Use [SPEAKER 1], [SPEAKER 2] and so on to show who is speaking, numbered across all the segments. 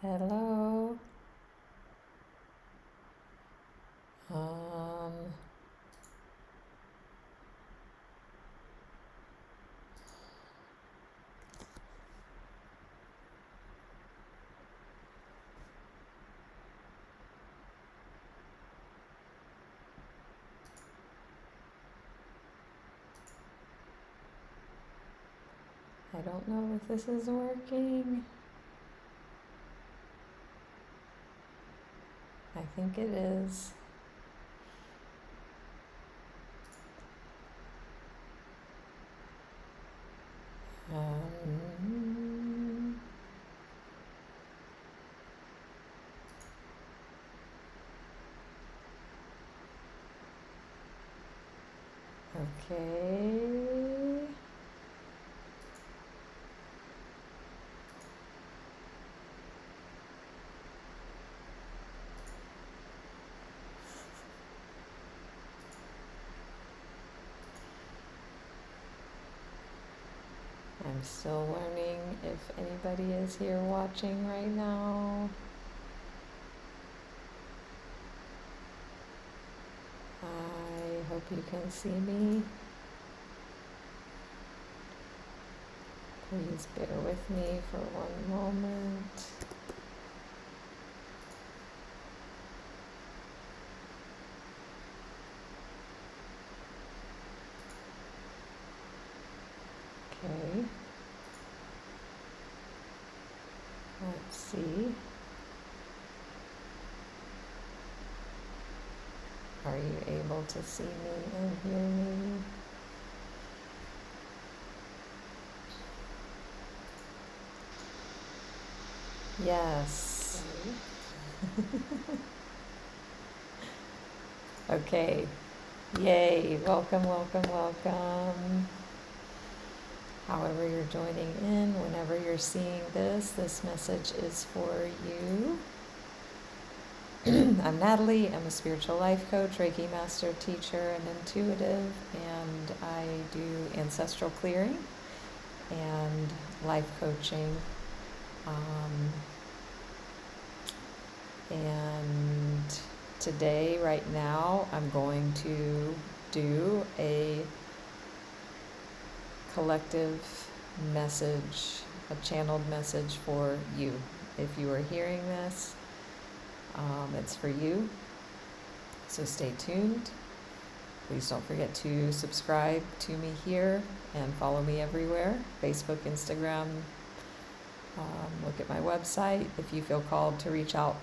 [SPEAKER 1] Hello. Um, I don't know if this is working. I think it is. Um, okay. I'm still learning if anybody is here watching right now. I hope you can see me. Please bear with me for one moment. Okay. Let's see. Are you able to see me and hear me? Yes. Okay. Yay. Welcome, welcome, welcome. However you're joining in, whenever you're seeing this message is for you. I'm Natalie. I'm a spiritual life coach, Reiki master teacher, and intuitive, and I do ancestral clearing and life coaching. And today, right now, I'm going to do a collective message, a channeled message for you. If you are hearing this, it's for you. So stay tuned. Please don't forget to subscribe to me here and follow me everywhere. Facebook, Instagram. Look at my website. If you feel called to reach out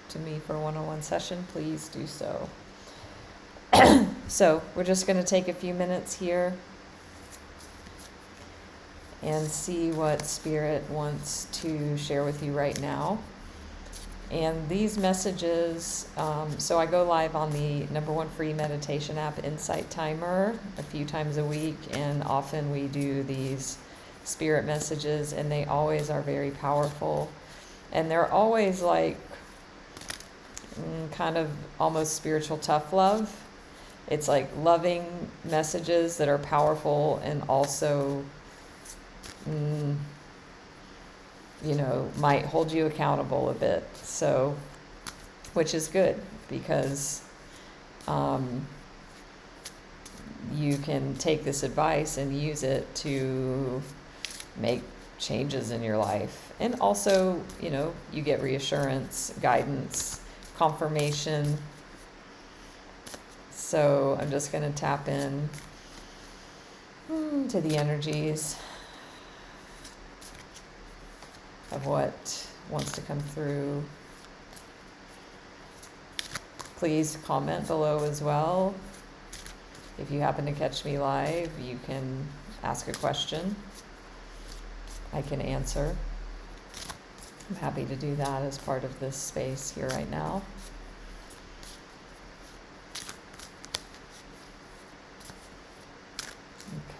[SPEAKER 1] to me for a one-on-one session, please do so. So we're just going to take a few minutes here and see what Spirit wants to share with you right now. And these messages, so I go live on the #1 free meditation app, Insight Timer, a few times a week, and often we do these Spirit messages, and they always are very powerful. And they're always like kind of almost spiritual tough love. It's like loving messages that are powerful and also might hold you accountable a bit. So, which is good because you can take this advice and use it to make changes in your life. And also, you get reassurance, guidance, confirmation. So I'm just going to tap in to the energies of what wants to come through. Please comment below as well. If you happen to catch me live, you can ask a question. I can answer. I'm happy to do that as part of this space here right now.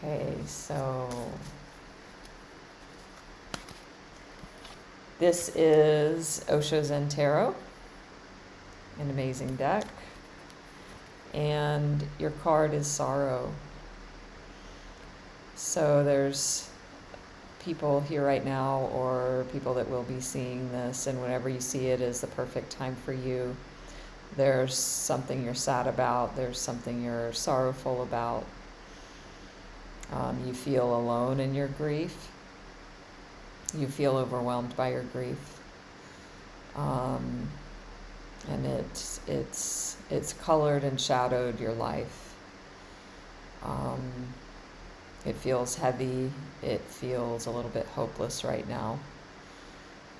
[SPEAKER 1] Okay, so this is Osho Zen Tarot, an amazing deck, and your card is Sorrow. So there's people here right now or people that will be seeing this, and whenever you see it is the perfect time for you. There's something you're sad about, there's something you're sorrowful about. You feel alone in your grief. You feel overwhelmed by your grief. And it's colored and shadowed your life. It feels heavy. It feels a little bit hopeless right now.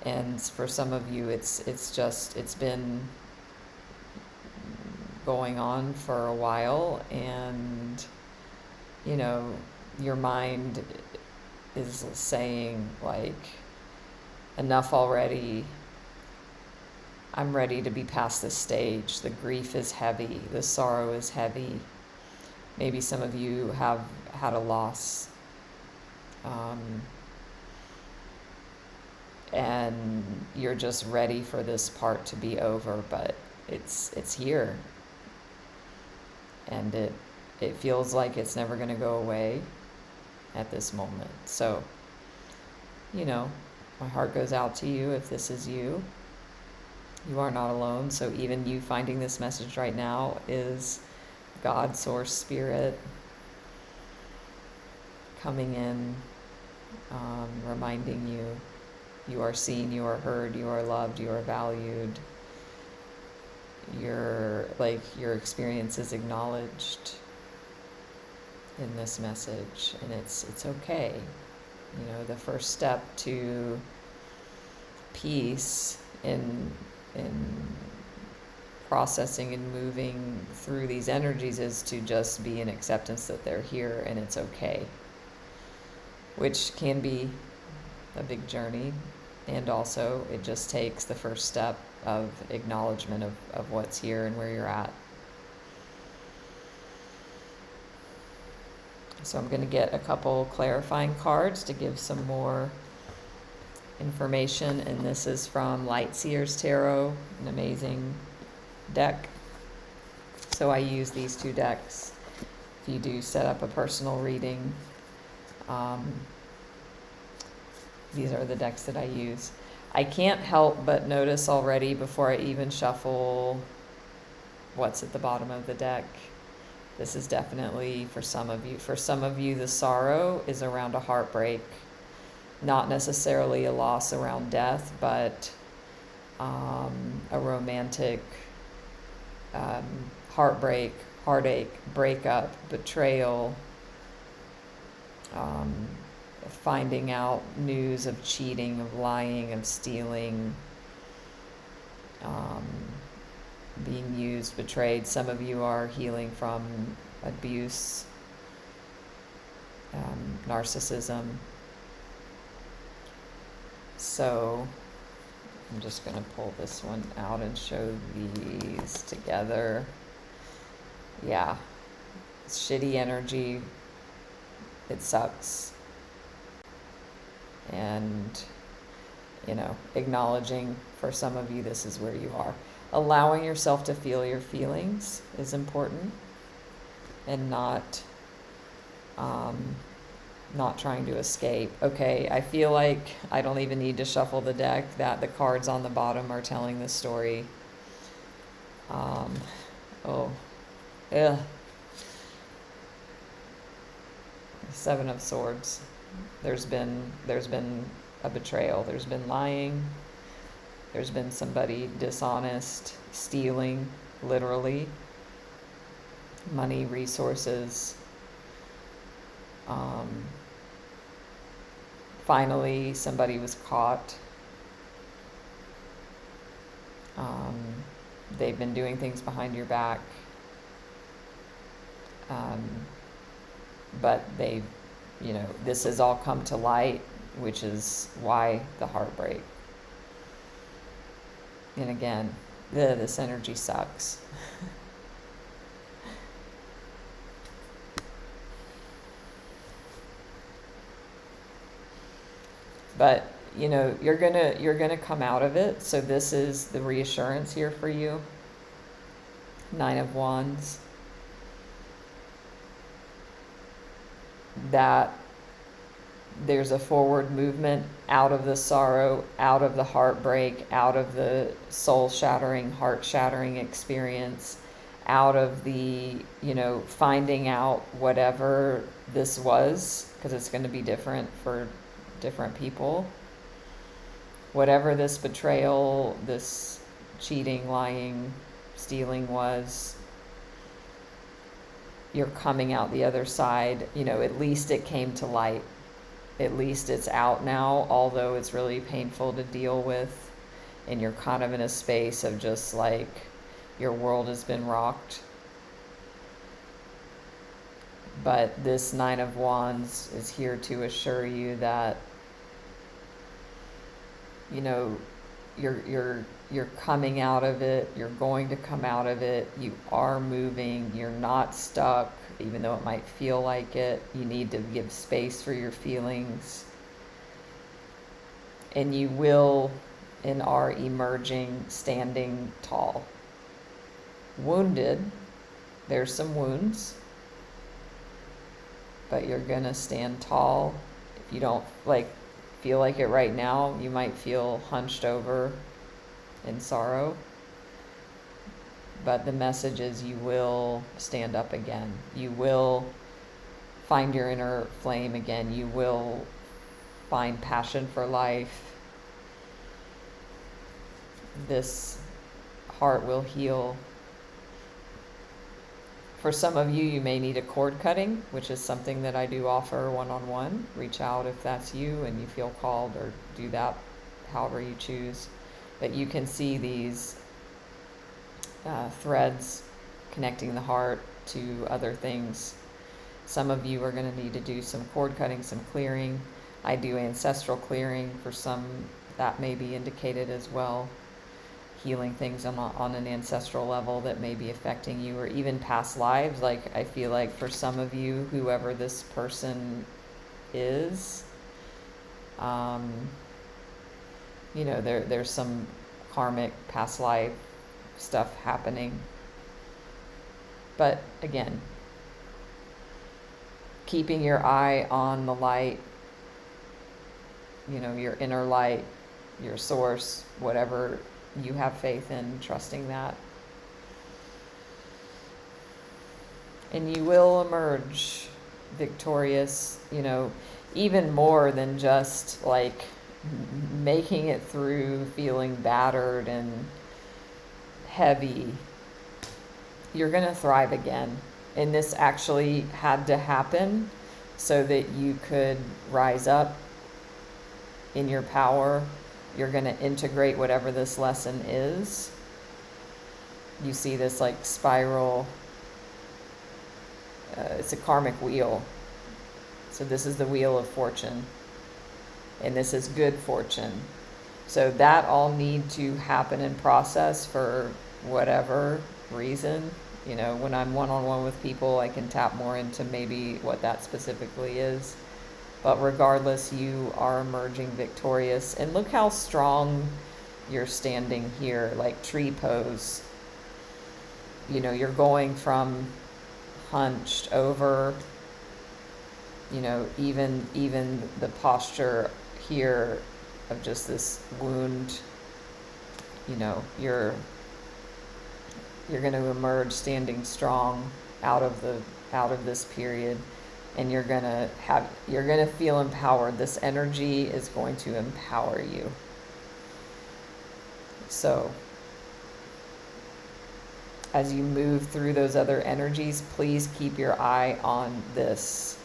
[SPEAKER 1] And for some of you, it's been going on for a while, and your mind is saying, like, enough already. I'm ready to be past this stage. The grief is heavy. The sorrow is heavy. Maybe some of you have had a loss. And you're just ready for this part to be over, but it's here. And it feels like it's never going to go away at this moment. So, my heart goes out to you if this is you. You are not alone. So even you finding this message right now is God, Source, Spirit coming in, reminding you you are seen, you are heard, you are loved, you are valued. Your experience is acknowledged in this message, and it's okay. The first step to peace in processing and moving through these energies is to just be in acceptance that they're here and it's okay, which can be a big journey. And also it just takes the first step of acknowledgement of what's here and where you're at. So I'm going to get a couple clarifying cards to give some more information, and this is from Light Seers Tarot, an amazing deck. So I use these two decks if you do set up a personal reading. These are the decks that I use. I can't help but notice already, before I even shuffle what's at the bottom of the deck, this is definitely for some of you. For some of you, the sorrow is around a heartbreak. Not necessarily a loss around death, but a romantic heartbreak, heartache, breakup, betrayal, finding out news of cheating, of lying, of stealing, being used, betrayed. Some of you are healing from abuse, narcissism. So I'm just going to pull this one out and show these together. Yeah, it's shitty energy. It sucks. And, acknowledging for some of you, this is where you are. Allowing yourself to feel your feelings is important, and not trying to escape. Okay, I feel like I don't even need to shuffle the deck, that the cards on the bottom are telling the story. Seven of Swords. There's been a betrayal. There's been lying. There's been somebody dishonest, stealing, literally, money, resources. Finally, somebody was caught. They've been doing things behind your back. But they've, this has all come to light, which is why the heartbreak. And again, this energy sucks. But you're gonna come out of it. So this is the reassurance here for you. 9 of Wands. That there's a forward movement out of the sorrow, out of the heartbreak, out of the soul-shattering, heart-shattering experience, out of the, finding out whatever this was, because it's going to be different for different people. Whatever this betrayal, this cheating, lying, stealing was, you're coming out the other side. At least it came to light. At least it's out now, although it's really painful to deal with, and you're kind of in a space of just like your world has been rocked. But this Nine of Wands is here to assure you that you're coming out of it, you're going to come out of it, you are moving, you're not stuck, even though it might feel like it. You need to give space for your feelings. And you will and are emerging standing tall. Wounded, there's some wounds, but you're gonna stand tall. If you don't feel like it right now, you might feel hunched over in sorrow. But the message is you will stand up again. You will find your inner flame again. You will find passion for life. This heart will heal. For some of you, you may need a cord cutting, which is something that I do offer one-on-one. Reach out if that's you and you feel called, or do that however you choose. But you can see these threads connecting the heart to other things. Some of you are going to need to do some cord cutting, some clearing. I do ancestral clearing. For some, that may be indicated as well. Healing things on an ancestral level that may be affecting you, or even past lives. Like, I feel like for some of you, whoever this person is, there's some karmic past life stuff happening. But again, keeping your eye on the light, your inner light, your source, whatever you have faith in, trusting that. And you will emerge victorious, even more than just like making it through feeling battered and heavy. You're going to thrive again. And this actually had to happen so that you could rise up in your power. You're going to integrate whatever this lesson is. You see this like spiral. It's a karmic wheel. So this is the wheel of fortune. And this is good fortune. So that all need to happen and process for whatever reason. When I'm one-on-one with people, I can tap more into maybe what that specifically is. But regardless, you are emerging victorious. And look how strong you're standing here, like tree pose. You're going from hunched over, even the posture here of just this wound, you're going to emerge standing strong out of this period. And you're going to feel empowered. This energy is going to empower you. So as you move through those other energies, please keep your eye on this.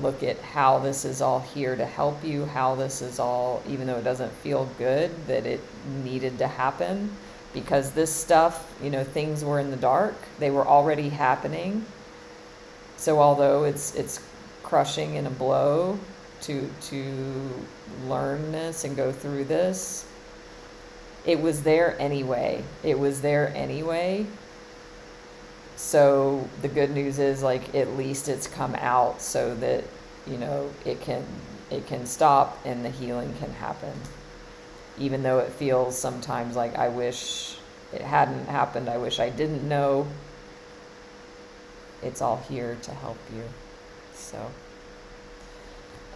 [SPEAKER 1] Look at how this is all here to help you, how this is all, even though it doesn't feel good, that it needed to happen. Because this stuff, things were in the dark. They were already happening. So although it's crushing and a blow to learn this and go through this, it was there anyway. So the good news is, like, at least it's come out so that, it can stop and the healing can happen. Even though it feels sometimes like, I wish it hadn't happened, I wish I didn't know. It's all here to help you. So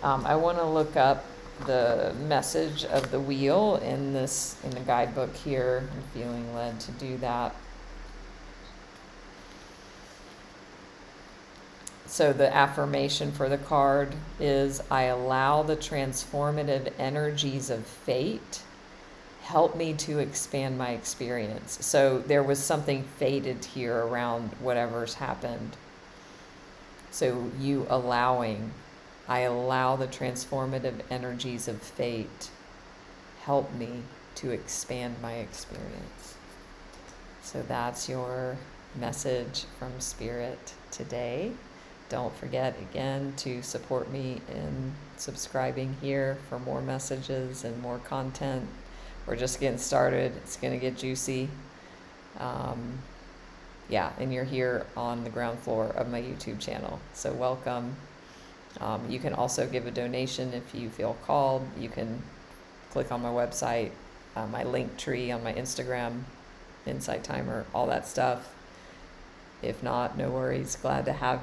[SPEAKER 1] I want to look up the message of the wheel in the guidebook here. I'm feeling led to do that. So the affirmation for the card is, I allow the transformative energies of fate help me to expand my experience. So there was something fated here around whatever's happened. So you allowing, I allow the transformative energies of fate help me to expand my experience. So that's your message from Spirit today. Don't forget, again, to support me in subscribing here for more messages and more content. We're just getting started. It's going to get juicy. Yeah, and you're here on the ground floor of my YouTube channel. So welcome. You can also give a donation if you feel called. You can click on my website, my link tree on my Instagram, Insight Timer, all that stuff. If not, no worries. Glad to have